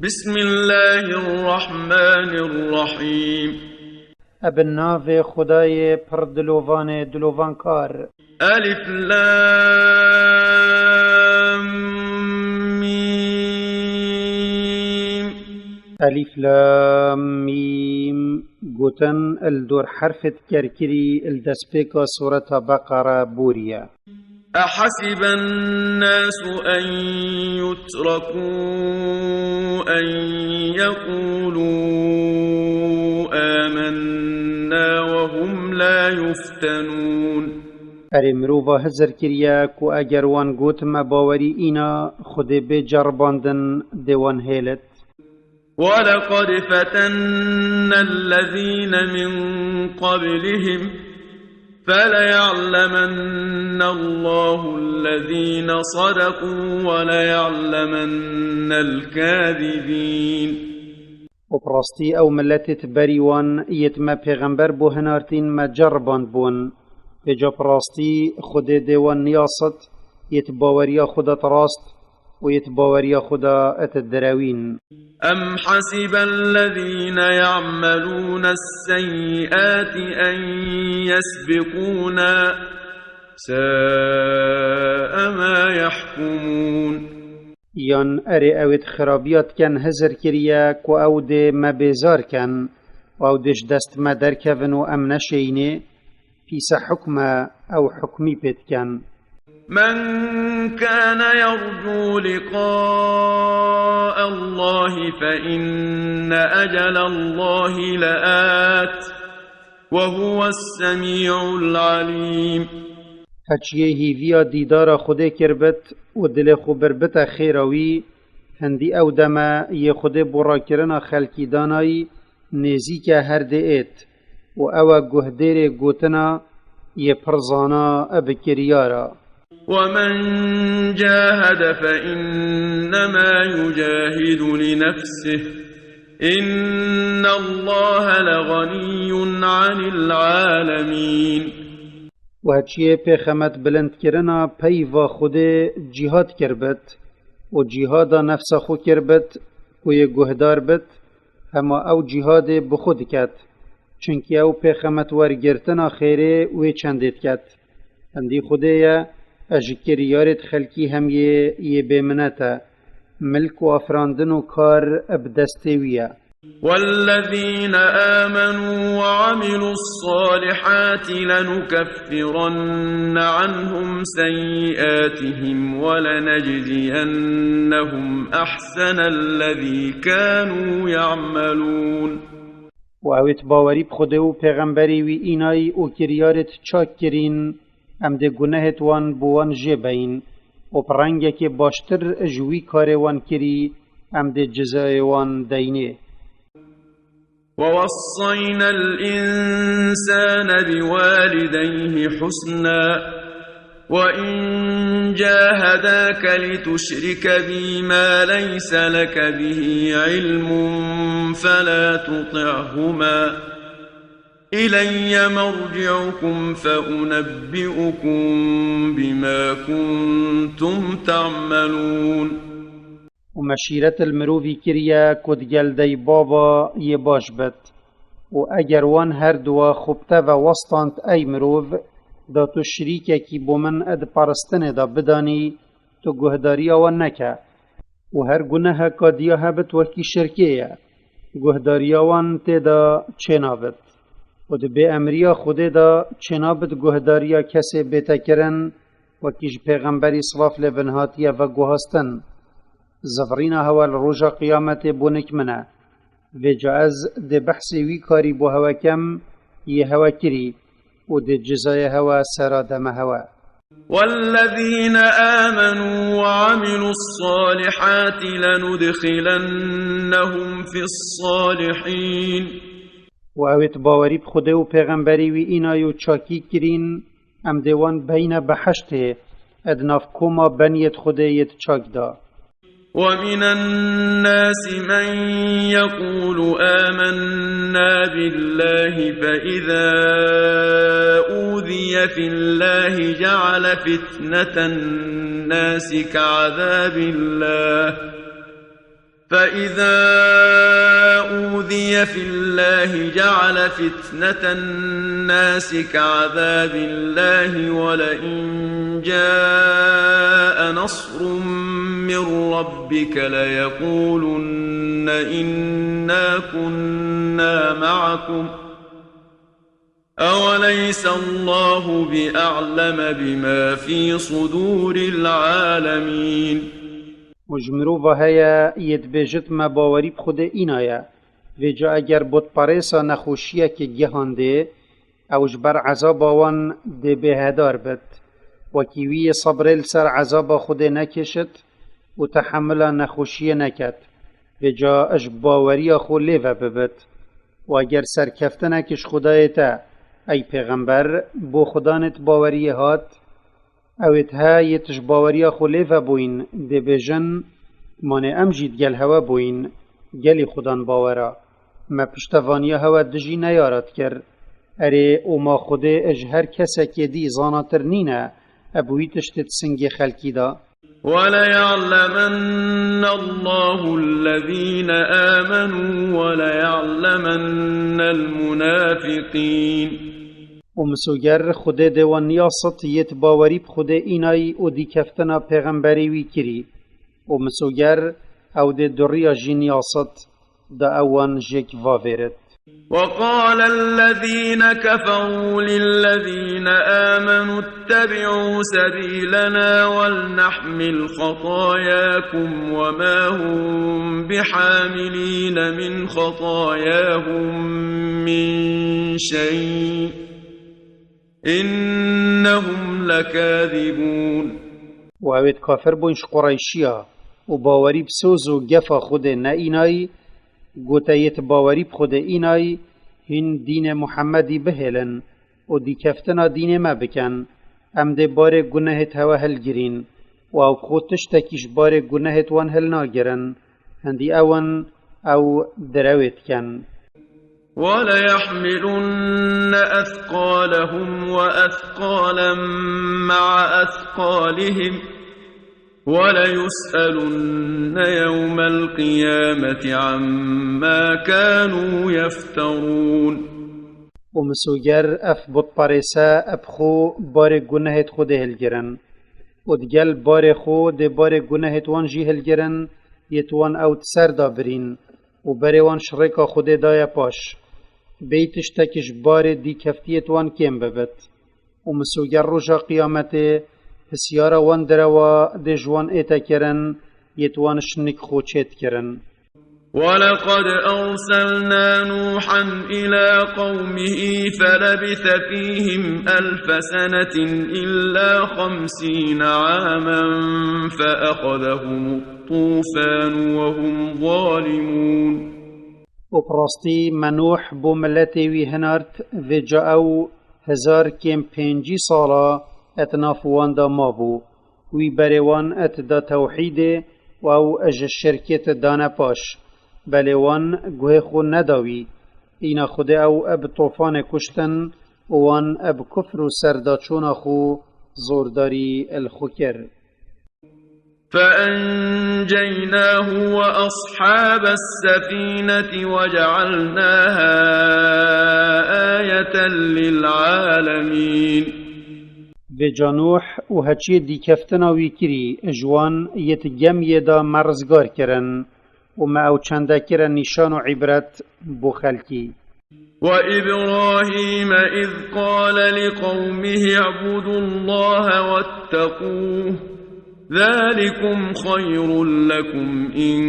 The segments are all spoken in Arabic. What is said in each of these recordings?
بسم الله الرحمن الرحيم. ابن خدای پر دلوان کار. ألف لام ميم. ألف لام ميم. قوتن الدور حرفت كركري الدسبيكا سورة بقرة بوريا. أحسب الناس أن يتركوا أن يقولوا آمنا وهم لا يفتنون. مروفا هزر كريا كو اگر وان قوت ما باوري إنا خود بجرباندن دوان هيلت. ولقد فتنا الذين من قبلهم فليعلمن الله الذين صدقوا وليعلمن الكاذبين. وبراستي او ملتت بريوان يتما پیغمبر بو هنارتين ما جرباند بون بجا براستي خود ديوان نياست يتباوريا خدا تراست ويتباوريا خدا اتدراوين. أم حسب الذين يعملون السيئات أن يسبقونا ساء ما يحكمون. يان اري اوت خرابيات كان هزر كريا كو او دي ما بيزار كان او ديش دست ما در كفن و ام نشيني فيس حكمة او حكمي بيت كان. من كان يرجو لقاء الله فإن أجل الله لآت وهو السميع العليم. هچيه هيفيا ديدار خوده کربت و دل خو بربت خيروي هندي او دما يخوده برا کرنا خلقی دانای نزيك هر دئت و او گهدير گوتنا يپرزانا ابكريارا. ومن جاهد فإنما يجاهد لنفسه إن الله لغني عن العالمين. وهچيه پیخمت بلند کرنا پیوا خوده جهاد کربت و جهاد نفس خو کربت و يه گهدار بت هما او جهاد بخود کت چونکی او پیخمت ورگرتنا خیره و چندید کت هندی خوده یا اجکر یارت خلکی هم يه بمنتا ملك و افراندن و کار ابدستویه. والذين آمنوا وعملوا الصالحات لنكفرن عنهم سيئاتهم ولنجزينهم أحسن الذي كانوا يعملون. و اوت باوری بخوده و پیغمبری وی اینای او کریارت چاک کرین ام ده گناهت وان بوان جبین و پرنگه که باشتر جوی کار وان کری ام ده جزای وان دینه. ووصينا الإنسان بوالديه حسنا وإن جاهداك لتشرك بي ما ليس لك به علم فلا تطعهما إلي مرجعكم فأنبئكم بما كنتم تعملون. ومشيرة المروفي كريا كود جلدي بابا يباش بت و اگر وان هر دوا خبتا و وسطانت اي مروف دا تو شريكا كي بومن اد پرستن دا بداني تو گهداريا و نكا و هر گناه كاديا هبت وكي شركيا گهداريا وان تدا چنابت و دا بي امريا خوده دا چنابت گهداريا كسي بيتا کرن وكيش پیغمبري صواف لبنهاتيا و گوهستن زفرينا هوا الروجا قيامت بونك منا و جاز ده بحث وی کاری بو هوا کم يه هوا کری و ده جزای هوا سرادم هوا. والذين آمنوا وعملوا الصالحات لندخلنهم في الصالحين. و اوت باوری بخوده و پیغمبری وی اینایو چاکی کرین ام دیوان بین بحشته ادناف کوما بنیت خوده یت چاک دا. ومن الناس من يقول آمنا بالله فإذا أوذي في الله جعل فتنة الناس كعذاب الله فإذا أوذي في الله جعل فتنة الناس كعذاب الله ولئن جاء نصر من ربك ليقولن إنا كنا معكم أوليس الله بأعلم بما في صدور العالمين. وجمروفا هيا يتبجت ما باوري بخود إنايا وجا اگر بود پاريسا نخوشيه که گهانده او جبر عذابا وان ده بهدار بد وكيوية صبر لسر عذابا خود نكشت وتحمل نخوشيه نكت وجا اج باوري خو ليفا ببد واگر سرکفتنکش خدایتا ای پیغمبر بو خدانت باوری هات اوید ها یتش باوری خلیفه بوین ده بجن مانه امجید گل هوا بوین گلی خدان باورا ما پشتوانی هوا دجی نیارد کر اره او ما خوده اج هر کسا که دی زاناتر نینه ابویتش تتسنگ خلکی دا وليعلمن الله الذين آمنوا وليعلمن المنافقين. ومسوگر خود دوان نیاست یت باوری بخود اینای او دی کفتنا پیغمبری وی کری ومسوگر او دی دریا جی نیاست دا اوان جک واورد. وقال الذين كفروا للذين آمنوا اتبعوا سبيلنا ولنحمل خطاياكم وما هم بحاملين من خطاياهم من شيء إنهم لكاذبون. وعوید کافر بونش قريشيا وباوري بسوزو گفا خود نئینای گوتایت باوری بخود اینای هین دین محمدی بهلن و دی کفتنا دین ما بکن ام ده بار گناهت هوا هل گرین و او خودش تکیش بار گناهت وان هل ناگرن هندی اون او درویت کن. وليحملن أثقالهم وأثقالا مع أثقالهم وليسألن يوم القيامة عما كانوا يفترون. ومسوگر اف بود پارسا ابخو بار گناهت خود هلگرن ودگل بار خو ده بار گناهت وان جی هلگرن یتوان اوت سر دابرین و بره وان شرکا خود دایا پاش بیتش تکش بار دی کفتیت وان کم ببت ومسوگر رجا قیامت بسیارا وان دروا ده جوان ایتا کرن یتوان شنک خوچت کرن. ولقد أرسلنا نوحا إلى قومه فلبث فيهم 1000 سنة إلا 50 عاما فأخذهم الطوفان وهم ظالمون. وبراستی منوح بو ملتی وی هنارت و جاو 1000 کم 5 سالا اتناف واندا مابو وی بریوان ات دا توحید و او اج شرکت دانا پاش بلیوان گوه خو نداوی اینا خود او اب طوفان کشتن وان اب کفر و سرداچون خو زورداری الخوکر. فأنجيناه وأصحاب السفينة وجعلناها آية للعالمين. بجانوح و هچی دی کفتنا وی کری اجوان یتگم یدا مرزگار کرن و ما او چنده کرن نشان و عبرت بو خلکی. وإبراهيم إذ قال لقومه اعبدوا الله واتقوه ذلكم خير لكم إن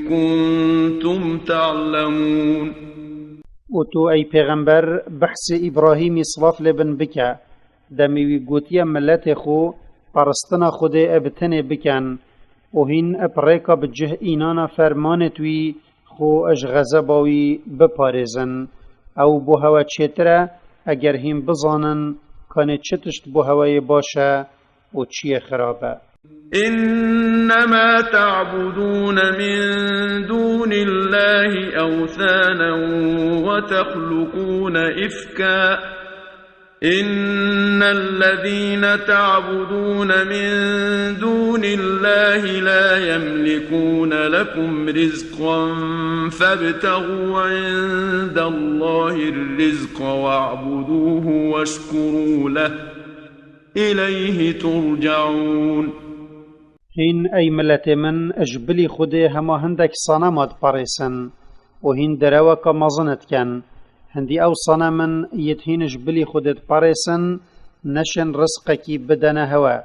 كنتم تعلمون. و تو ای پیغمبر بحث ابراهیمی صلاف لبن بکه دمیوی گوتیا ملت خو پرستنا خود ابتن بکن و هین اپریکا بجه اینانا فرمانتوی خو اج غزباوی بپارزن او بو هوا چتره اگر هم بزانن کانه چتشت بو هوای باشه و چی خرابه. إنما تعبدون من دون الله أوثانا وتخلقون إفكا إن الذين تعبدون من دون الله لا يملكون لكم رزقا فابتغوا عند الله الرزق واعبدوه واشكروا له إليه ترجعون. هين أي ملت من أجبلي خده هما هندك صنمات باريسن وهين دروك مظنت كان هندي أو صنمن يتهين جبلي خدت باريسن نشن رزقكي بدن هوا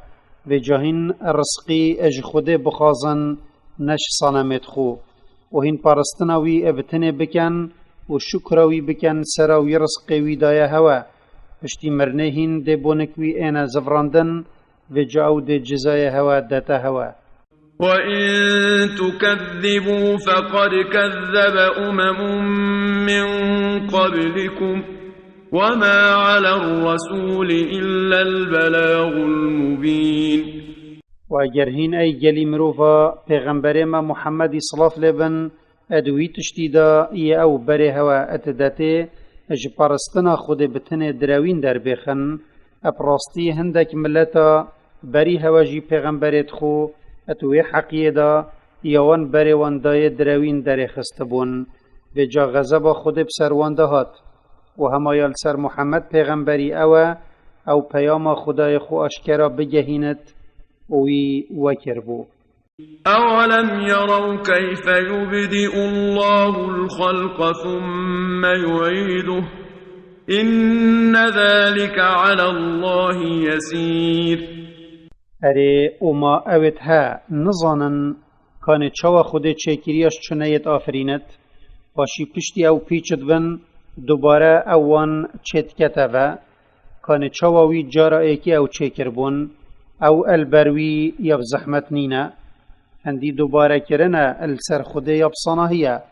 بجاهين رزقي اج خده بخازن نش صنمت خو وهين بارستناوي ابتنه بكن وشكراوي بكن سراوي رزقي دايا هوا پشتی مرنهین ده بونکوی اینا زفراندن و جاو ده جزای هوا داتا هوا. وَإِن تُكَذِّبُوا فَقَدْ كَذَّبَ مِن قَبْلِكُمْ وَمَا عَلَى الرَّسُولِ إِلَّا الْبَلَاغُ الْمُبِينُ. وَأَگَر هین ای گلی مروفا پیغمبر ما محمد صلاف لبن ادوی تشتیدا ای او بره هوا اتداته اج پرستنا خود بتنه دراوین در بخن اپراستی هندک ملتا بری هوا جی پیغمبرت خو اتوی حقیه دا یوان بری واندای دراوین در خستبون و جا غضب خود بسر واندهات و همایال سر محمد پیغمبری او پیام خدای خو اشکرا بگهینت وی وکر بو. أَوَلَمْ يَرَوْا كَيْفَ يُبْدِئُ اللَّهُ الْخَلْقَ ثُمَّ يُعِيدُهُ إِنَّ ذَلِكَ عَلَى اللَّهِ يَسِيرٌ. اره اوما اوت ها نظانن کان چاوا خود چکریاش چنیت آفرینت باشی پشتی او پیچد بن دوباره اوان چت کتوه کان چاواوی جارا ایکی او چکر بون او البروی یب زحمت نینه هندی دوباره کرنه السر خوده یب صناهیه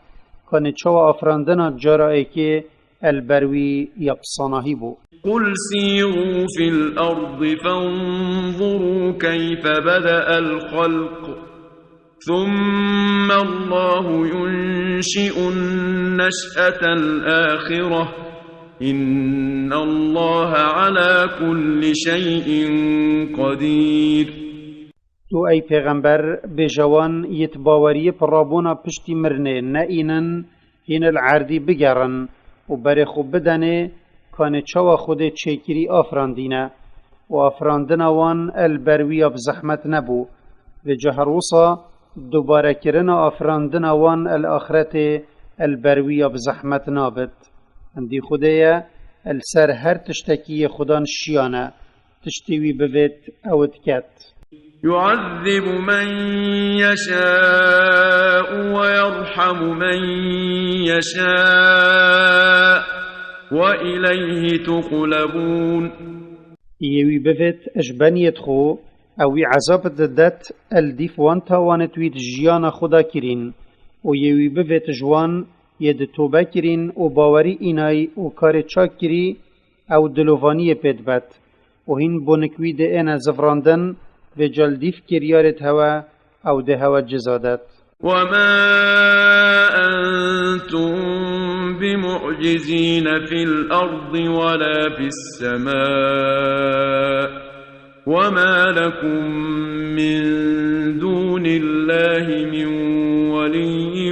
کان چاوا آفراندنا جارا ایکی البروی یب صناهی بو. قل سيروا في الأرض فانظروا كيف بدأ الخلق ثم الله ينشئ النشأة الآخرة إن الله على كل شيء قدير. تو ای پیغمبر بجوان یتباوری پرابونا پشتی مرنه نئینن هین العردی بگرن و برخو بدنه کان چاوا خود چکری آفراندینه و آفراندن وان البروی اب زحمت نبو و جهروسا دوباره کرن آفراندن وان الآخرت البروی اب زحمت نابد اندی خودیا السر هر تشتکی خودان شیانه تشتیوی بوید اوت کت. يعذب من يشاء ويرحم من يشاء وإليه تقلبون. يوي بفت أجبانيت خو أوي عذاب ددت الديف وانتا وانتويد جيانا خدا كرين ويوي بفت جوان يد توبة كرين وباوري إناي وكار چاك كري أو دلوفاني بيدبت وهين بونكويد انا زفراندن و جلدیف کریارت هوا او ده هوا جزادت. وما أنتم بمعجزين في الأرض ولا في السماء وما لكم من دون الله من ولي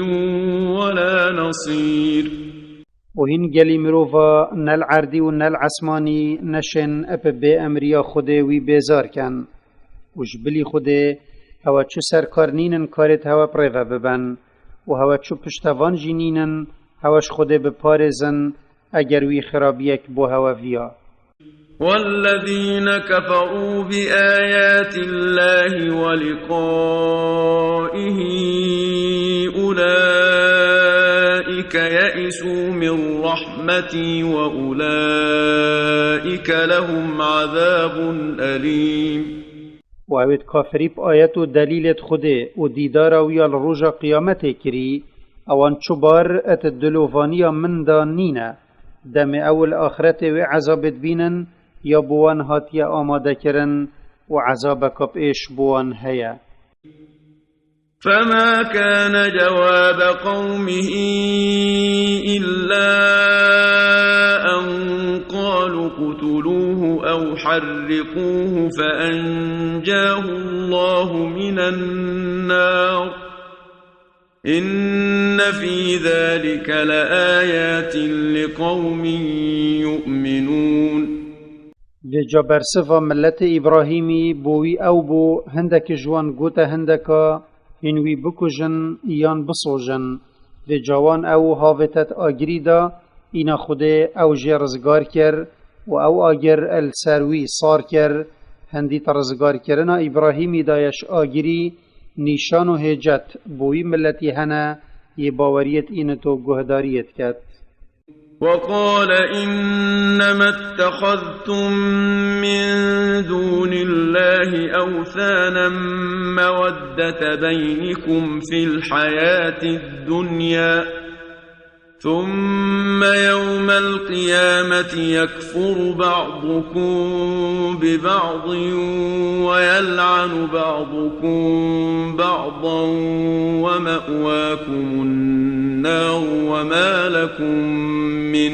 ولا نصير. وهين جلي مروفا نل عردي و نل عسماني نشن أب بي أمريا خده وي بيزار كان وجبلي خوده هوا چو سرکار نینن کارت هوا پریوه ببن و هوا چو پشتوان جی نینن هواش خوده بپارزن اگر وی خرابیک بو هوا ویا. والذين كفروا بآيات الله ولقائه أولئك يئسوا من رحمتي وأولئك لهم عذاب أليم. و اوید کافری پا آیت و دلیلت خوده و دیدار ویال روژا قیامت کری اوان چوبار ات دلوفانی من دا نینه دم اول آخرت و عذابت بینن یا بوان هاتی آماده کرن و عذاب کب ایش بوان هیا. فما كان جواب قومه إلا أن قالوا قتلوا أو حرقوه فأنجاه الله من النار إن في ذلك لآيات لقوم يؤمنون. لجا برسفا ملت إبراهيمي بوي أو بو هندك جوان قوتا هندكا هنوي بكجن يان بصوجن لجوان أو هافتت آگريدا إنا خوده أو جرزگار كر و أو آگر السروي صار كر هندي ترزگار کرنا إبراهيمي دايش آگري نشان و هجت بوی ملتی هنه یه باوریت اینتو گهداریت کد. وقال إنما اتخذتم من دون الله أوثانا مودة بينكم في الحياة الدنيا ثم يوم القيامة يكفر بعضكم ببعض ويلعن بعضكم بعضا ومأواكم النار وما لكم من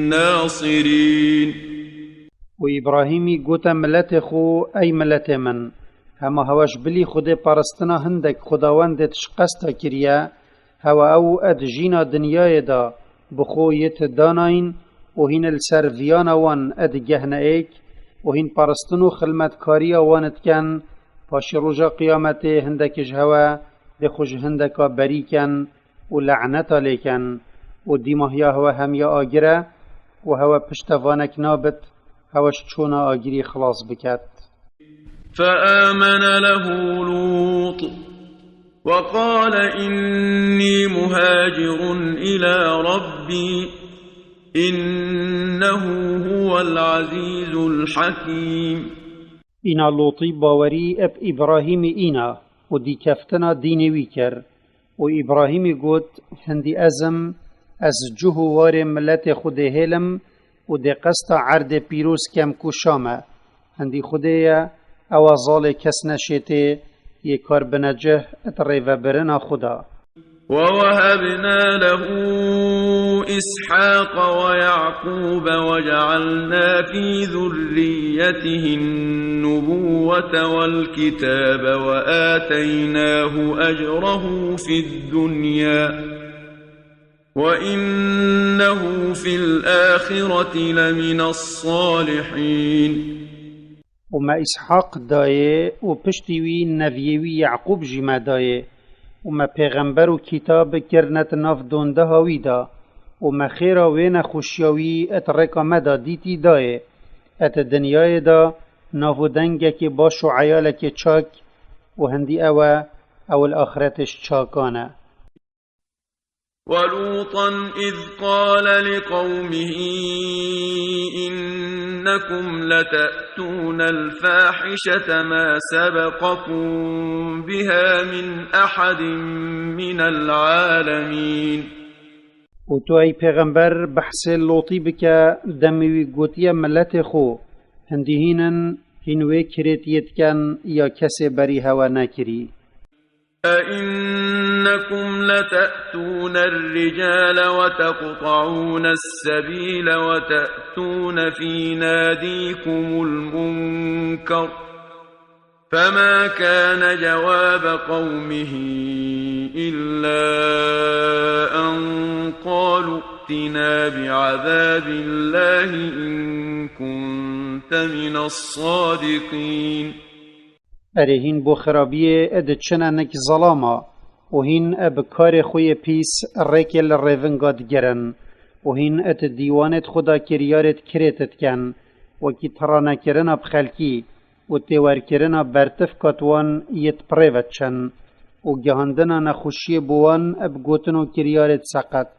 ناصرين. وإبراهيمي قوتا ملت خو أي ملت من هما هواش بلي خود پرستنا هندك خداوند تشقستا كريا هوا او ادجينا دنياي دا بخو يت داناين وهين السرفيانا وان ادجهنا ايك وهين پرستنو خلمت كاريا وانت كان باش رجا قيامته هندك جهوا بخوش هندكا بريكن ولعنتا ليكن وديمهيا هوا هميا آگره وهوا پشتوانك نابت هواش چونا آگري خلاص بكت. فآمن له لوط وقال إني مهاجر إلى ربي إنه هو العزيز الحكيم. إنا لوطي باوري اب إبراهيم إنا ودي كفتنا ديني ويكر وإبراهيم قد هندي أزم أزجه وار ملت خود هلم ودي قسط عرد بيروس كم كشامة هندي خوديا اوازال کس نشیته یکار بنجه اتریو برنا خدا. ووهبنا له إسحاق ويعقوب وجعلنا في ذريته النبوة والكتاب وآتيناه أجره في الدنيا وإنه في الآخرة لمن الصالحين. وما إسحاق دايه وبشتوي نبيوي يعقوب جما دايه وما پیغمبر و كتاب كرنت ناف دونده هاوي دا وما خيرا وين خوشيوي اترقا مدا ديتي دايه ات دنياي دا نافو دنگك باشو عيالك چاك وهندي او الآخرتش چاكانا. ولوطا إذ قال لقومه إنكم لتأتون الفاحشة ما سبقكم بها من أحد من العالمين. وتو أي پیغمبر بحث لوطي بك دموي قوتيا ملت خو هندهينن هنوي كريتيت كان يا كسي بري هوا ناكري. أئنكم لتأتون الرجال وتقطعون السبيل وتأتون في ناديكم المنكر فما كان جواب قومه إلا أن قالوا ائتنا بعذاب الله إن كنت من الصادقين. ارهين بو خرابيه اد چنانك ظلاما وهين اب كار خوي بيس ريكل ريفنگاد گرن وهين ات ديوانت خدا كريارت كريتت كان وكي ترانا كرنا بخلكي وتوار كرنا برتف كاتوان يت بريفتشن وجهندنا نخوشي بوان اب گوتنو كريارت سقط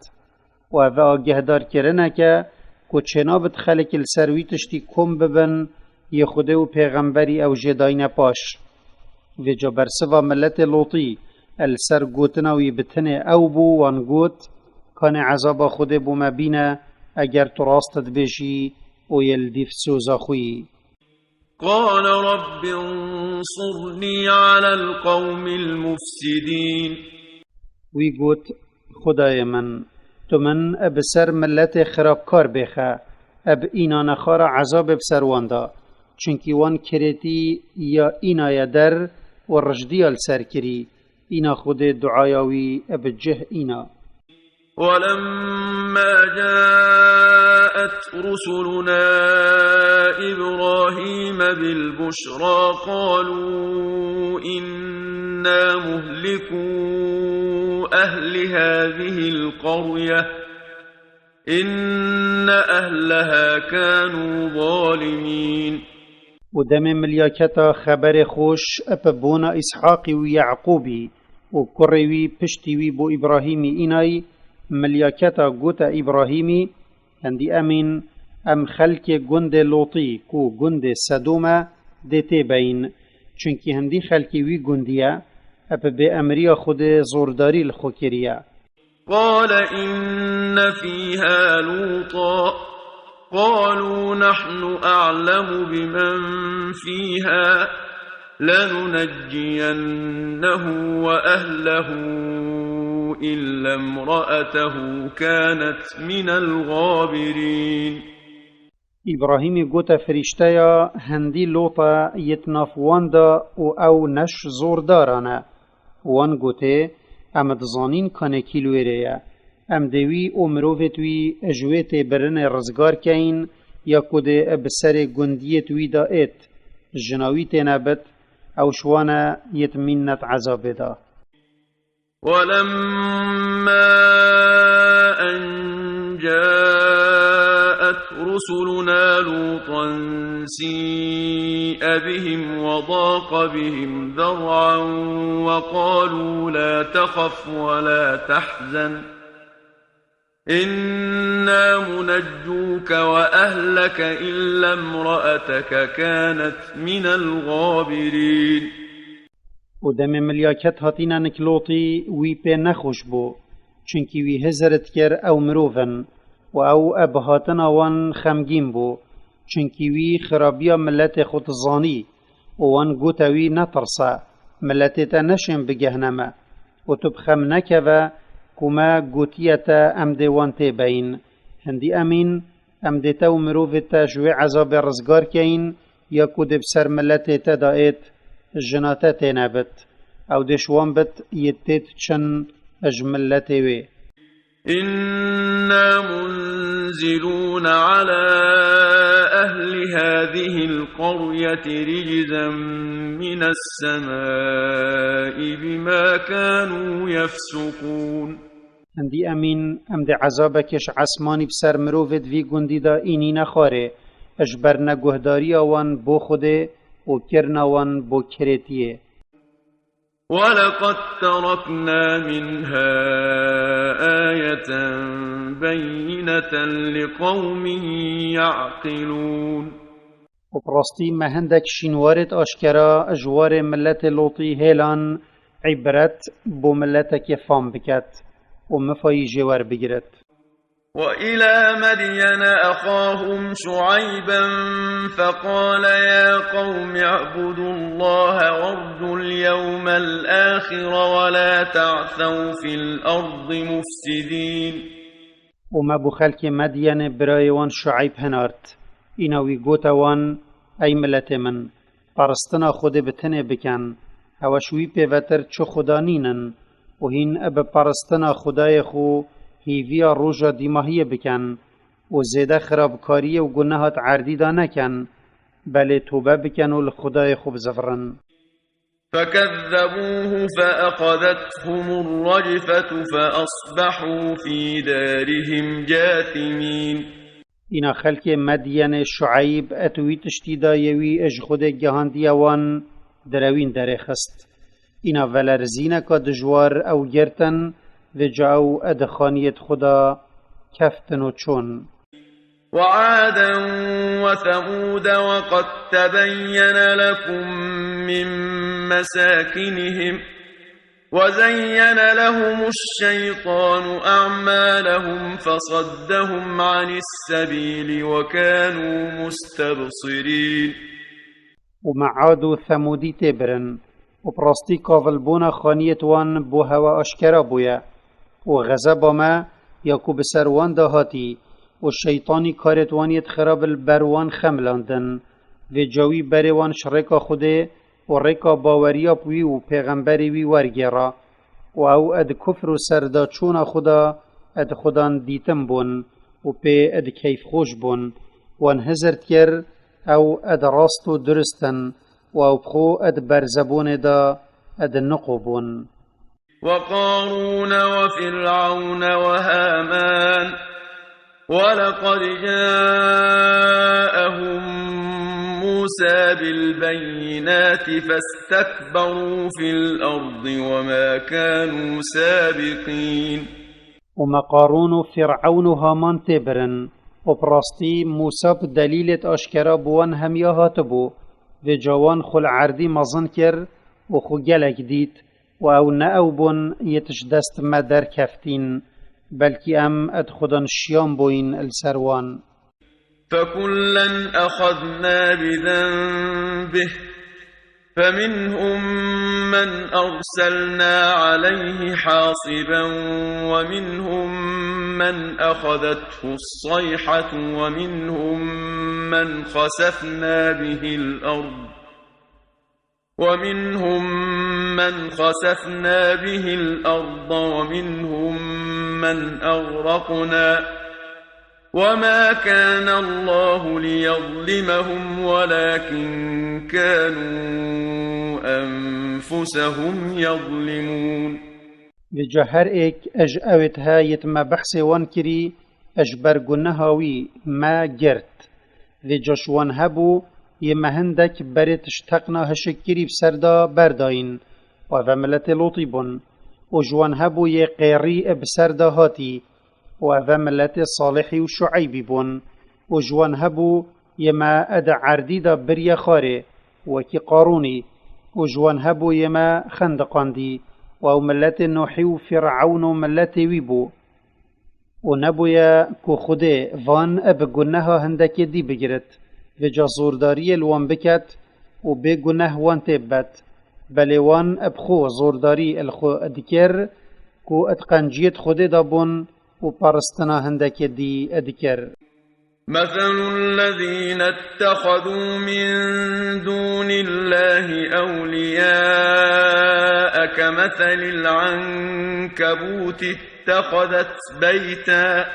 وهذا جهدار كرنا كا كوچنا بتخلك السروي تشتي كوم ببن يخده و پیغمبری او جداین پاش و جا برسوا ملت لوطی السر گوتناوی بتنه او بو وان گوت کان عذاب خود بو مبینه اگر تراستت بشی و یلدیف سوزا خوی. قال رب انصرني على القوم المفسدين. وی گوت خدای من تو من اب سر ملت خرابکار بخه اب اینا نخارا عذاب بسر واندا چونکی وان کرتی یا اینا در و رجدی السر کری اینا خود دعایاوی ابجه اینا. ولما جاءت رسلنا إبراهيم بالبشرى قالوا إنا مهلكو أهل هذه القرية إن أهلها كانوا ظالمين. ودم ملیاکتا خبر خوش اپبونا اسحاقی و یعقوبی و کروی پشتیوی بو ابراهیمی اینای ملیاکتا گوتا ابراهیمی هندی امین ام خلق گند لوطی کو گند سدوما دیتے بین چونکی هندی خلقی وی گندیا اپ به امری خود زورداری الخوکریا. قال إن فيها لوطا قالوا نحن أعلم بمن فيها لننجينه وأهله إلا امرأته كانت من الغابرين. إبراهيم قوتا فريشتايا هندي لوطا يتناف واندا او نش زوردارانا وان قوتي امد زانين كان كيلويريا ام دوی او مروفتوی اجویت برن رزگار کین یا کده بسر گندیت وی دا ایت جناوی تنابت او شوانا یتمینت عذاب دا. ولما أن جاءت رسلنا لوطا سيء بهم وضاق بهم ذرعا وقالوا لا تخف ولا تحزن إنا منجوك وأهلك إلا امرأتك كانت من الغابرين. ودم ملیاکت هاتینا نکلوطی وی پی نخوش بو چونکی وی هزرت کر او مروفن و او ابهاتنا وان خمگین بو چونکی وی خرابیا ملت خود زانی و وان گوتا وی نترسا ملتتا نشن بگهنما و تبخم نکوه كما قوتيتا ام ديوانتي بين هندي امين ام ديتا ومروفتا جوي عذاب رزقار كين يا كود بسر ملتي تدائت جناتا تنابت او دشوان بت يتيت چن اجملتي وي. إنا منزلون على أهل هذه القرية رجزا من السماء بما كانوا يفسقون. هندي أمين أمد عذابكش عسماني بسر مروفد في قندي دا إني نخاره اجبرنا قهداري وان بو خوده و كرنا وان بو كريتيه. ولقد تركنا منها آية بينة لقوم يعقلون. وبرستي ما هندك شنوارت أشكرا أجوار ملت لوطي هيلان عبرت بو ملتك فام بكت ومفاي جوار بجرت. وإلى مدين أخاهم شعيبا فقال يا قوم اعبدوا الله وارجوا اليوم الآخر ولا تعثوا في الأرض مفسدين. وما بخلك مدين برايوان شعيب هنارت إناوي قوتوان أي ملت من پرستنا خود بتنه بکن هوشوی پیوتر چو خدانینن و هین اب پرستنا خدای خو هیویا روژا دیماهی بکن و زیده خرابکاری و گناهات عردیدا نکن بله توبه بکن و لخدای خوب زفرن. فكذبوه فأخذتهم الرجفة فأصبحوا في دارهم جاثمين. اینا خلق مدین شعیب اتوی تشتیدا یوی اج خود گهاندیوان دروین درخست. اینا ولرزینه که دجوار او گرتن و جاو ادخانیت خدا کفتن و چون. وعادا وثمود وقد تبين لكم من مساكنهم وزين لهم الشيطان أعمالهم فصدهم عن السبيل وكانوا مستبصرين. ومعاد و ثمودی تبرن و پراستی کاولبونا خانیت وان بو هوا اشکرا بویا و غضب ما یاکو بسروان دهاتی و شیطانی کارت وانیت خراب البروان خملاندن و جاوی بریوان شرکا خوده و ریکا باوریا پوی و پیغمبری وی ورگیرا و او اد کفر و سردا چون خدا اد خدان دیتم بون و پی اد کیف خوش بون و انهزرت کر او اد راست و درستن و او بخو اد برزبون دا اد نقو بون. وقارون وفرعون وهامان ولقد جاءهم موسى بالبينات فاستكبروا في الأرض وما كانوا سابقين. وما قارون و فرعون و هامان تبرن و براستی موسى بدلیلت اشکرا بوان همیا هاتبو و جوان خل عردی مزن کر و خو گلک دید و او نه او بون یتش دست مدر کفتین بلکی ام اد خودان شیام بوین السروان. فكلا أخذنا بذنبه فمنهم من أرسلنا عليه حاصبا ومنهم من أخذته الصيحة ومنهم من خسفنا به الأرض ومنهم من أغرقنا وما كان الله ليظلمهم ولكن كانوا أنفسهم يظلمون. بجهر ایک اج اوت هایت ما بحث وان کری اج برگنهاوی ما گرت و جشوان هبو یه مهندک برت اشتقنا هشکری بسردا برداین و ملت لوطی بون و جوان هبو یه قیری بسردا هاتی و ملت صالحی و شعیبی بون و جوان هبو یه ما اد عردی دا بریا خاره و کی قارونی و جوان هبو یه ما خندقاندی و ملت نوحی و فرعون و ملت ویبو و نبویا کو خوده وان اب گناه هندک دی بگیرد و جا زورداری الوان بکت و به گناه وان تبت بلی وان اب خو زورداری الخو ادکر کو اتقنجیت خوده دابون و پرستنا هندک دی ادکر. مثل الذين اتخذوا من دون الله أولياء كمثل العنكبوت اتخذت بيتا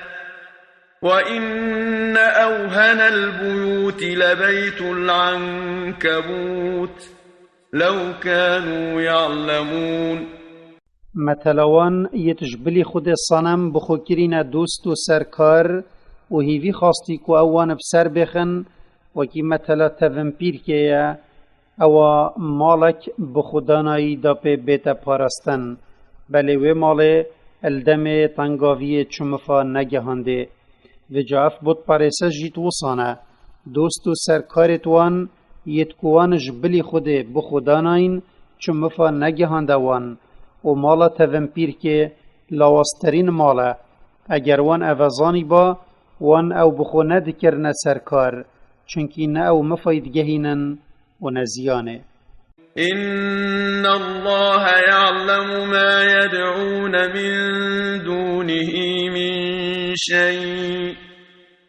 وإن أوهن البيوت لبيت العنكبوت لو كانوا يعلمون. مثلوان یتجبلی خود صنم بخوکرین دوست و سرکار و هیوی خواستی که اوان بسر بخن و کی مثلا تونپیر که او مالک بخودانایی دا پی بیت پارستن بلی و مال الدم تنگاوی چمفا نگهانده و جاف بود پارسه جیت وصانه دوست و سرکارت وان یتکوان جبلی خود بخوداناین چمفا نگهانده وان و مالا تونپیر که لاواسترین مالا اگر وان اوزانی با وان او بخو ندکرن سرکار چونکی نه او مفایدگهینن و نزیانه. إن الله يعلم ما يدعون من دونه من شيء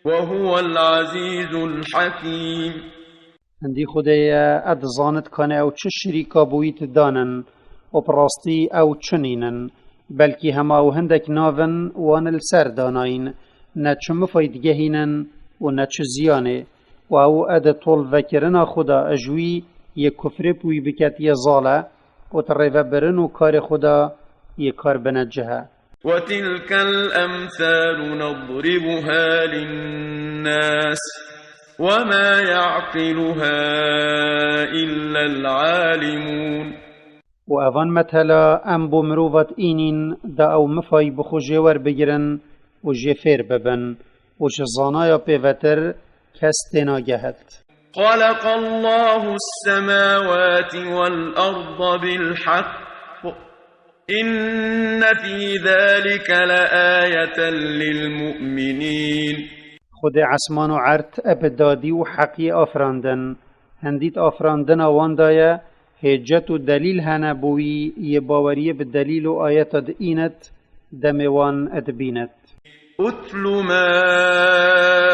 وهو العزيز الحكيم. هندی خدایا ادزانت کنه او چه شریکا بویت دانن و براستی او چنینن بلکی هما او هندک ناون وان السر داناین نه چه مفایدگهینن و نه چه زیانه و او اد طول وکرنا خدا اجوی یک کفر پوی بکت یه ظاله و تریو برن و کار خدا یک کار بنجهه. وتلك الأمثال نضربها للناس وما يعقلها إلا العالمون. و اوان مثلا ام بو مروفت اینین دا او مفای بخو جوار بگیرن و جفیر ببن و جزانایا پیوتر کس تناگهت. خلق الله السماوات والأرض بالحق إن في ذلك لآية للمؤمنين. خود عسمان و عرت ابدادی و حقی آفراندن هندیت آفراندن واندایا هجت و دلیل هنبوی یه باوریه به دلیل و آیت اد اینت دموان ادبینت. أتل ما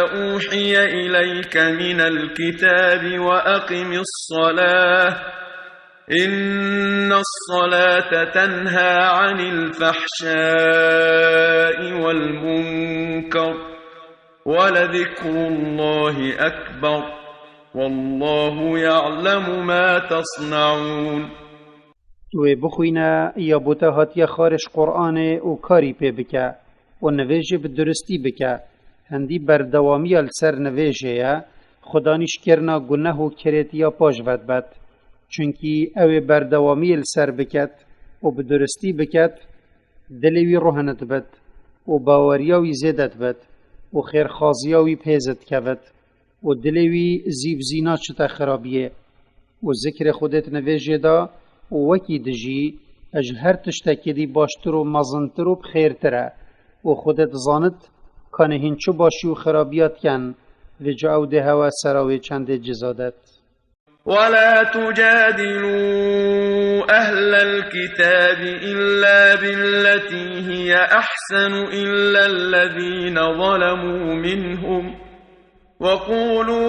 أوحي إليك من الكتاب وأقم الصلاة إن الصلاة تنهى عن الفحشاء والمنكر ولذكر الله أكبر والله يعلم ما تصنعون. توی بخوینا یا بوتا هاتیا خارش قرآن و کاری پی بکه و نویجه به درستی بکه هندی بردوامی السر نویجه یا خدا نیش کرنا گناه و کرت یا پاش ود بد چونکی او بردوامی السر بکت و به درستی بکت دلوی روحنت بد و باوریاوی زیدت بد و خیرخازیاوی پیزت کود و دلوی زیب زینا چتا خرابیه و ذکر خودت نویجه دا و وکی دجی اجل هر تشتکی دی باشتر و مزنتر و بخیرتره و خودت زانت کانه هنچو باشی و خرابیات کن و جاو ده هوا سراوی چند جزادت. ولا تجادلوا أهل الكتاب إلا بالتي هي أحسن إلا الذين ظلموا منهم وقولوا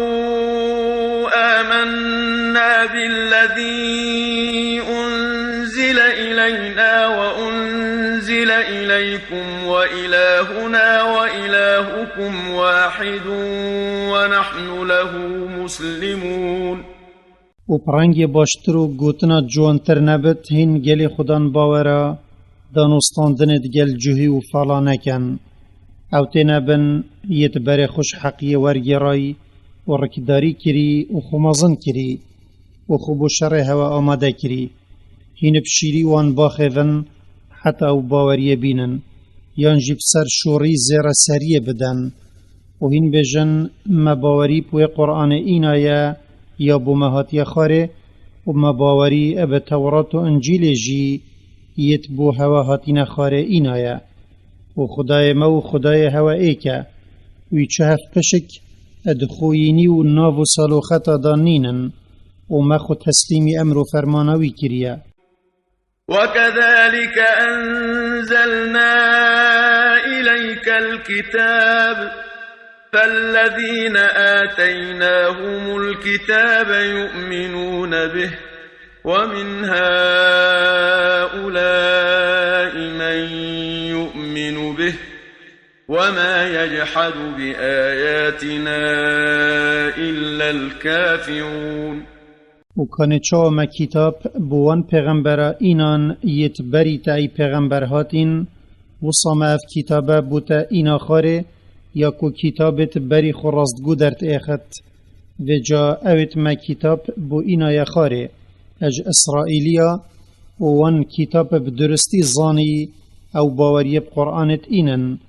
آمنا بالذي أنزل إلينا وأنزل إليكم وإلهنا وإلهكم واحد ونحن له مسلمون. و پرنگ باشتر و گوتنا جوانتر نبت هین گل خودان باورا دانستاندنت گل جوهی و فالا نکن او تنبن یت بر خوش حقی ورگرای و رکداری کری و خمازن کری و خوب و شر هوا آماده کری هین بشیری وان باخون حتی او باوری بینن یان جیب سر شوری زیر سریه بدن و هین بجن مباوری پوی قرآن این آیه یا بومهاتی خاره و مباوری اب تورات و انجیل جی یت بو هوا هاتین خاره این آیه و خدای ما و خدای هوا ایکه وی چه هف پشک ادخوینی و ناو و سالوختا دانینن و مخو تسلیمی امر و فرمانوی کریه. وكذلك أنزلنا إليك الكتاب فالذين آتيناهم الكتاب يؤمنون به ومن هؤلاء من يؤمن به وما يجحد بآياتنا إلا الكافرون. و کانه چا ما کتاب بوان پیغمبر اینان یت بری تا ای پیغمبر هاتین و صامف کتابه بوتا اینا خاره یا کو کتابت بری خورستگو درت ایخت و جا اوت ما کتاب بو اینا یخاره اج اسرائیلیا و وان کتاب بدرستی زانی او باوری بقرآنت اینن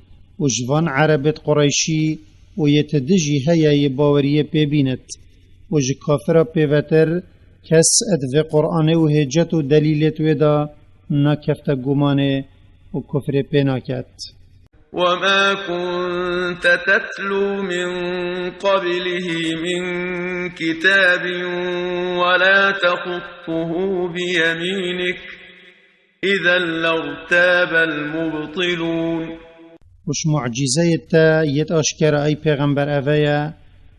و جوان عربت قریشی و یت دجی هیای باوری ببیند و ج کافر پیوتر کس ادو قرآن و هجت و دلیلت ودا نکفت گمانه و کفر پیناکت. وما كنت تتلو من قبله من كتاب ولا تخطه بيمينك إذا لارتاب المبطلون. وش معجزه تا یت اشکر ای پیغمبر اویا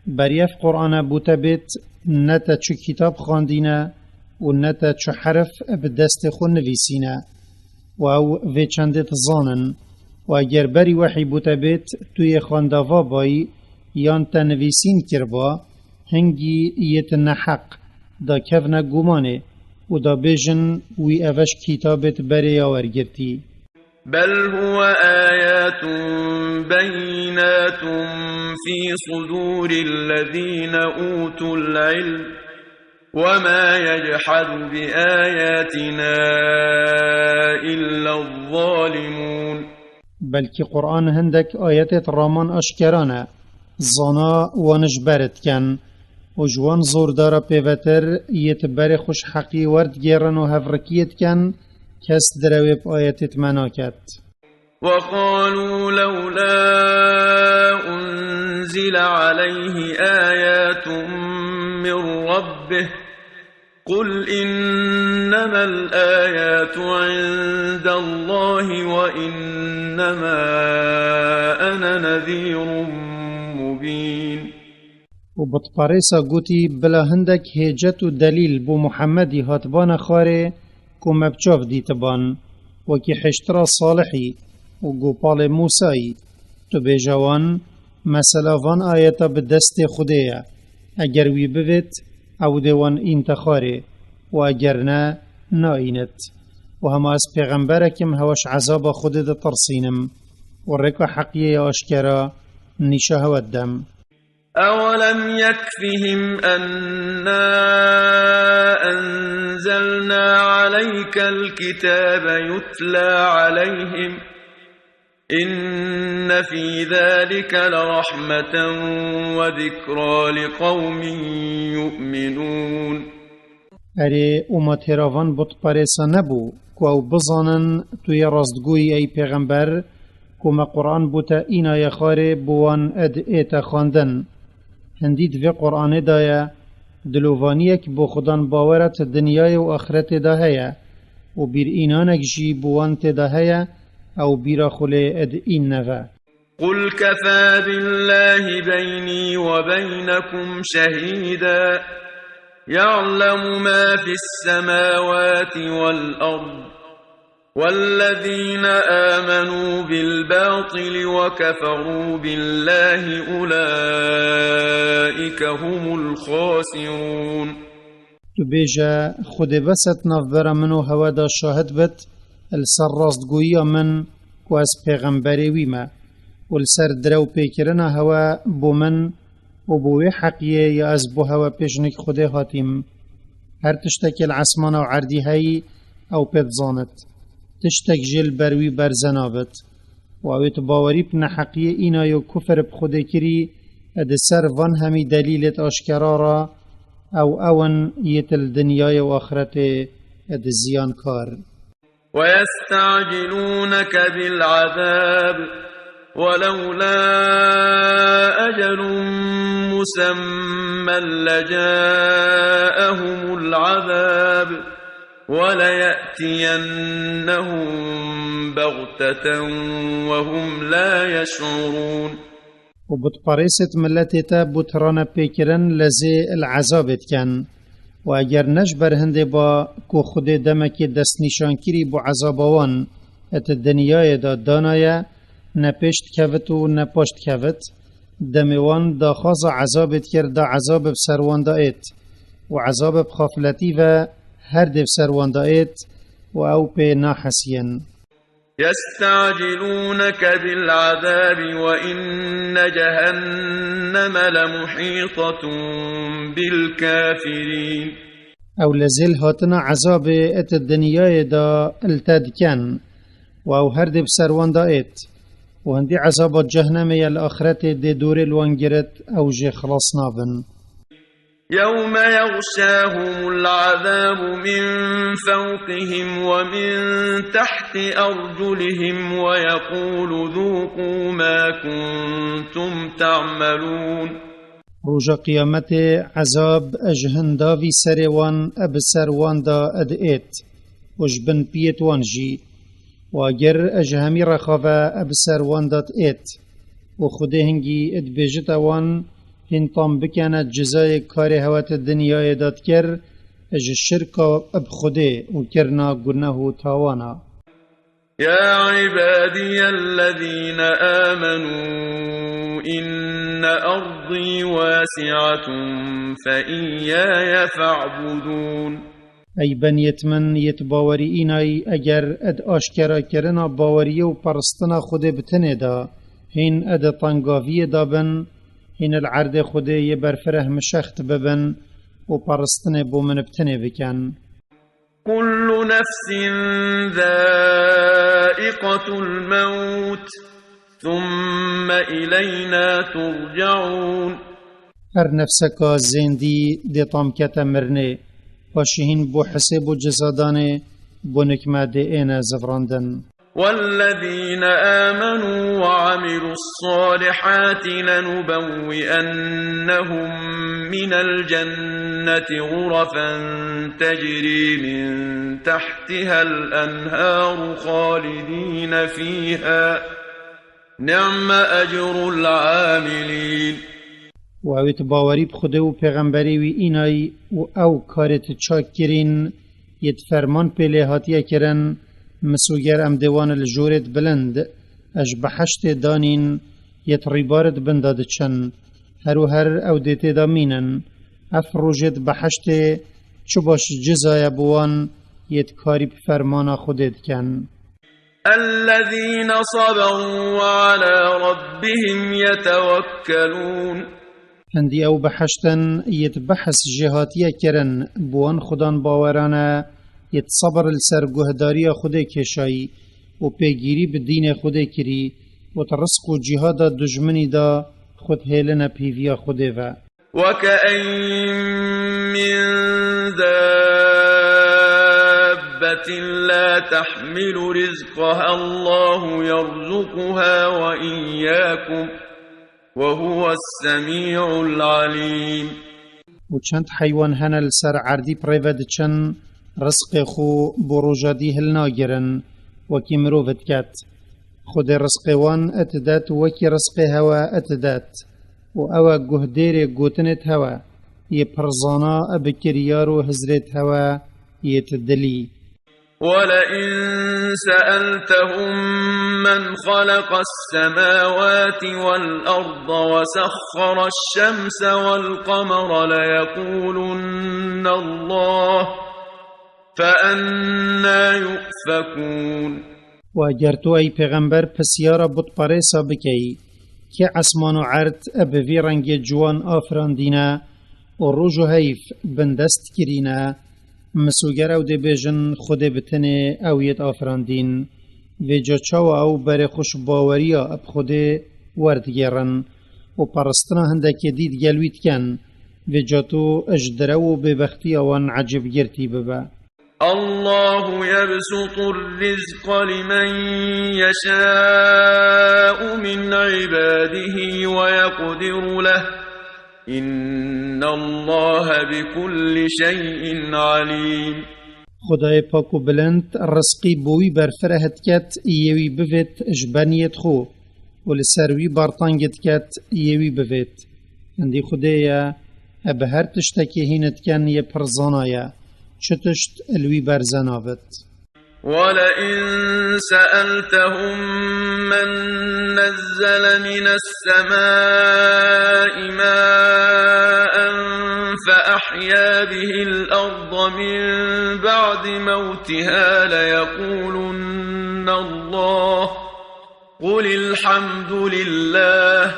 بریف قرآن بوتا بیت نتا چو کتاب خواندینه و نتا چو حرف بدست خون نویسینه و او وی چندت زانن و اگر بری وحی بوتا بیت توی خوانداوا بایی یان تا نویسین کربا هنگی یت نحق دا کفنا گمانه و دا بیجن وی اوش کتابت بری آورگرتی. بل هو آيات بينات في صدور الذين أوتوا العلم وما يجحد بآياتنا إلا الظالمون. بلکه قرآن هندک آیت رامان اشکرانه زانا وانجبرت کن و جوان زوردار پیوتر یتبر خوش حقی ورد گیرن و هفرکیت کن کس درویب آیتت مناکت. وقالوا لولا أنزل عليه آيات من ربه قل إنما الآيات عند الله وإنما أنا نذير مبين. وبتباريسا قوتي بلا هندك هيجت دليل بو محمدي هاتبان خاري كو مبچاف ديتبان وكي حشترا صالحي وقوبال موسى تو بيجوان مثلا وان آياتا بدست خديا اگر وي ببت او دوان انتخاري و اگر نا ناينت و هما از پیغمبركم هواش عذاب خود ده ترسينم و ركا حقية اشكرا نشا هودم. أولم يكفهم أنا أنزلنا عليك الكتاب يتلى عليهم إن في ذلك لرحمة وذكرى لقوم يؤمنون. اره اوما تراوان بوت پاريسا نبو كو او بزانن توی راستگوی ای پیغمبر كو ما قرآن بوتا اینا یخاره بوان اد ایتا خواندن هندید و قرآن دایا دلووانیک بو خودان باورت دنیای و آخرت دا هیا و بیر اینانک جی بوانت دا هیا او بیر خلی اد این نغا. قل كفى بالله بيني وبينكم شهيدا يعلم ما في السماوات والأرض والذين آمنوا بالباطل وكفروا بالله أولئك هم الخاسرون. تبيجا خود بست نفبر منو هوا دا شاهد بت السر راستگویی من کو از پیغمبری ویما والسر درو پیکرنا هوا بو من و بوی حقیه یا از بو هوا پیشنک خود هاتیم هر تشتک العسمان و عردی هایی او پید زانت تشتك جل بروي برزنابت و اویت باوری پن حقیه اینا یو کفر بخود کری اد سر وان همی دلیلت آشکرارا او اون یتل دنیای و آخرت اد زیان کار. ويستعجلونك بالعذاب ولولا أجل مسمى لجاءهم العذاب وليأتينهم بغتة وهم لا يشعرون. وبتباريست ملتتا بطرانا بيكرن لزي العذابت كان و اگر نجبر هنده با کو خود دمکی دست نشان کری بو عذابوان ات دنیای دا دانایا نپشت کوت و نپاشت کوت دمیوان دا خاص عذابت کرد دا عذاب بسروان دا ایت و عذاب بخافلتی و هر دف سروان دا ایت و او پی ناحسین. يستعجلونك بالعذاب وإن جهنم لمحيطة بالكافرين. او لزل هاتنا عذاب ات الدنيا دا التاد كان او هر دب سروان دا ات وهندي عذاب جهنم الآخرت دي دور الوانجرت او جي خلاص نابن. يوم يغشاهم العذاب من فوقهم ومن تحت أرجلهم ويقول ذوقوا ما كنتم تعملون. روجا قيامت عذاب اجهنداوي سروان ابسروان دا ادئت وجبن بيت وانجي واجر اجهمي رخافا ابسروان دات ات وخده هنگي ادبجت وان هنطام بكانت جزاي كاري هوات الدنيا دات كر اج الشركة ابخده وكرنا قرنه تاوانا. يا عبادي الذين آمنوا إن أرضي واسعة فإياي فاعبدون. أي بن يتمن يتباوري إناي أجر أد أشكرا كرنا باوري وپرستنا خود بتندا هين أد طنقافية دابن هين العرض خود يبرفره مشخت ببن وپرستنا بومن بتنه بكن. كل نفس ذائقة الموت ثم إلينا ترجعون. هر نفسك زندي دي طامكة مرنه وشهين بو حسب جزادانه بو نكمة دي انا زفراندن. والذين آمنوا وعملوا الصالحات لنبوئنهم من الجنة غرفا تجري من تحتها الأنهار خالدين فيها نعم أجر العاملين. و اویت باوری بخوده و پیغمبری وی اینای و او کارت چاک کرین یت فرمان پیله هاتیه کرن مسوگر ام دیوان الجورت بلند اج بحشت دانین یت ریبارت بنداد چن هر و هر او دیت دامینن افروجت بحشت چو باش جزای بوان یت کاری بفرمانا خودت کن. الذين صبروا وعلى ربهم يتوكلون. هندی او بحشتن یت بحث جهاتیه کرن بوان خودان باورانا یت صبر لسر گهداری خود کشایی و پیگیری به دین خود کری و ترسق و جهاد دجمنی دا خود هیلن پیویا خود و وكأين من دابة لا تحمل رزقها الله يرزقها وإياكم وهو السميع العليم. و چند حیوان هنل سر عردی پریود چن رزق خو بروجادی هل ناگرن وکی مروفت کت خود رزق وان اتدات وکی رزق هوا اتدات و او گهدیر گوتنت هوا ی پرزانا ابکریارو حضرت هوا ی تدلی. ولئن سألتهم من خلق السماوات والأرض وسخر الشمس والقمر ليقولن الله فأنا يؤفكون. و اگر تو ای پیغمبر پسیارا بود پریسا بکی که اسمان و عرض ابوی رنگ جوان آفراندینه و روز و حیف بندست کرینه مسوگر او دی بیجن خود بتنه او یت آفراندین و جا چاو او بر خوش باوریا اب خود ورد گرن و پرستنا هندک دید گلویت کن و جا تو اجدره و ببختی اوان عجب گرتی ببا. الله يبسط الرزق لمن يشاء من عباده ويقدر له إن الله بكل شيء عليم. خدای پاک و بلند رزقی بوی بر فرهت کت یوی بوید جبانیت خو و لسروی بارتانگت کت یوی بوید اندی خدایا اب هر تشتکی هینت کن ی پرزانایا چتشت الوی برزناوت. ولئن سألتهم من نزل من السماء ماء فأحيا به الأرض من بعد موتها ليقولن الله قل الحمد لله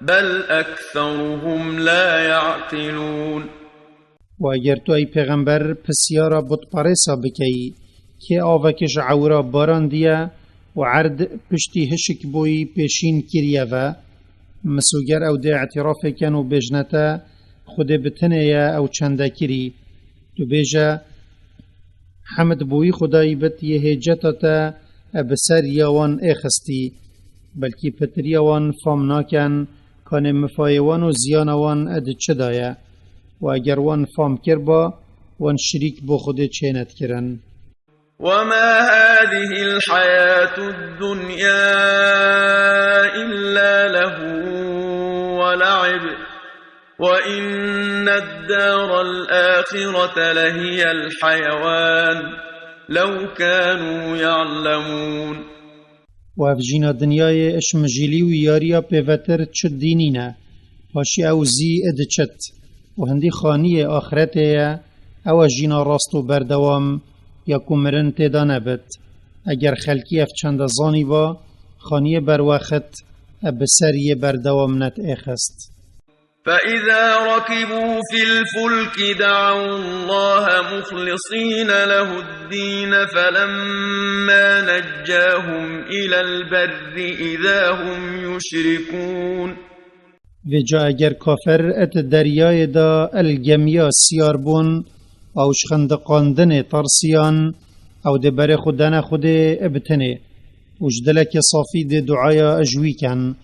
بل أكثرهم لا يعقلون. و اگر تو ای پیغمبر پسیارا بود پریسا بکی که آوکش عورا باران دیا و عرد پشتی هشک بوی پیشین کریه و مسوگر او ده اعتراف کن و بجنتا خود بتنه یا او چنده کری تو بیجا حمد بوی خدای بت یه هجتا تا بسر یاوان اخستی بلکی پتر یاوان فام ناکن کان مفایوان و زیانوان اد چه دایه و اگر وان فام کربا وان شریک بو خود چینت کرن. وما هذه الحياة الدنيا إلا له ولعب وإن الدار الآخرة لهي الحيوان لو كانوا يعلمون. و افجینا دنیای اشمجیلی و یاریا پیوتر چد دینینا پاشی او زی ادچت و هندی خانی آخرته او جینا راست و بردوام یا کمرن تیدا نبت اگر خلکی اف چند زانی با خانی بروخت بسری بردوام نت اخست. فإذا ركبوا في الفلك دعوا الله مخلصين له الدين فلما نجاهم إلى البر إذا هم يشركون. و جا اگر کافر ات دریای دا الگمیا سیار بون او شخندقاندن ترسیان او ده بر خودن خود ابتنه وجدلک صافی ده دعایا اجوی کن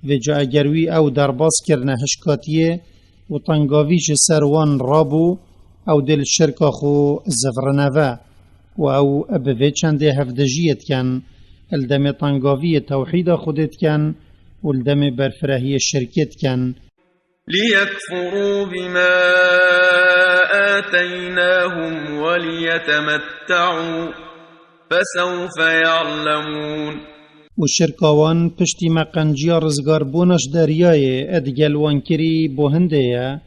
و جا اگروی او درباس کرنه هشکاتیه و تنگاویش سروان رابو او دل شرکا خو زفرنوه و او ابوه چنده هفدجیت کن الدم طنقاوی توحید خودت کن والدم برفرهی شرکت کن ليكفروا بما آتيناهم وليتمتعوا فسوف يعلمون و شرکاوان پشتی مقنجیا رزگار بونش دریای ادگلوان کری بوهنده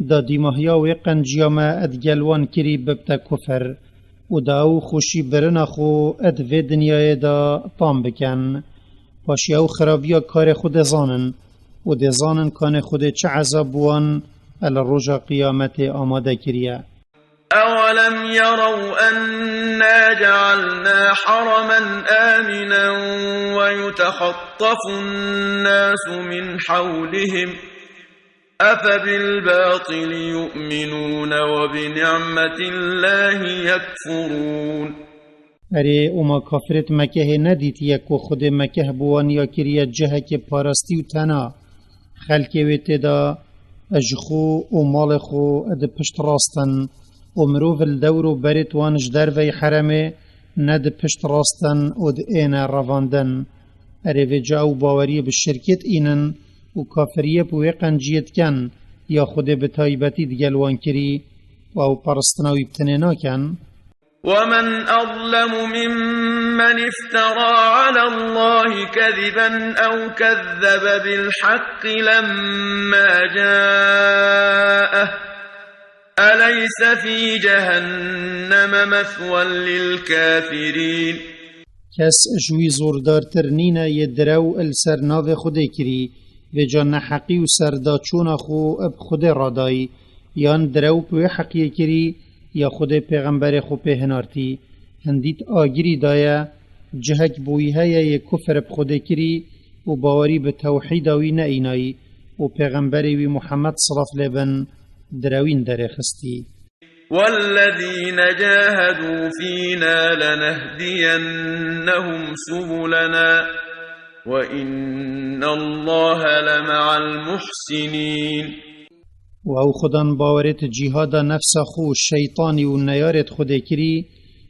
دا دیمهیا و قنجیا ما ادگلوان کری ببتا کفر و داو خوشی برنخو ادوی دنیای دا طام بکن پاشی او خرابیا کار خود زانن و ده زانن کان خود چه عذابوان الرجا قیامت آماده کریه أولم يروا أنا جعلنا حرما آمنا ويتخطف الناس من حولهم أفبالباطل يؤمنون وبنعمة الله يكفرون اره اوما کافرت مکه ندید یک و خود مکه بوان یا کریه جهه که پارستی و تنا خلکی ویت دا اجخو و مال خو اد پشت راستن و مروف الدور و برت وانش در وی حرمه ند پشت راستن و د این رواندن اره وی جاو باوری بالشرکت اینن و کافریه بوی قنجیت کن یا خود بتایبتی دگلوان کری و او پرستناوی بتنینا کن ومن أظلم ممن افترى على الله كذبا أو كذب بالحق لما جاءه أليس في جهنم مثوى للكافرين کس جوی زوردار ترنینه ی درو السرناو خوده کری و جان حقی و سردا چون خو اب خود رادای یان درو پوی حقی کری یا خود پیغمبر خو پهنارتی هندیت آگیری دایا جهک بویه ی کفر بخود کری و باوری به توحید وی نئینایی و پیغمبر وی محمد صرف لبن دروین در خستی والذين جاهدوا فينا لنهدينهم سبلنا وإن الله لمع المحسنين و او خودان باورت جهاد نفس خو شیطانی و نیارت خوده کری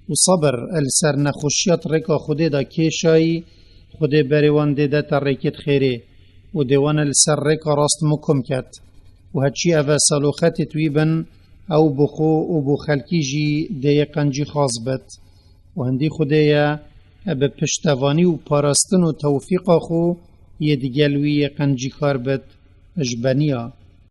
و صبر السر نخوشیت رکا خوده دا کشایی خوده بروان ده تا رکت خیره و دوان السر رکا راست مکم کت و هچی اوه سلوخت تویبن او بخو و بخلکی جی ده قنجی خاص بد و هندی خوده یا اب پشتوانی و پاراستن و توفیق خو یه دگلوی قنجی کار بد اجبانیا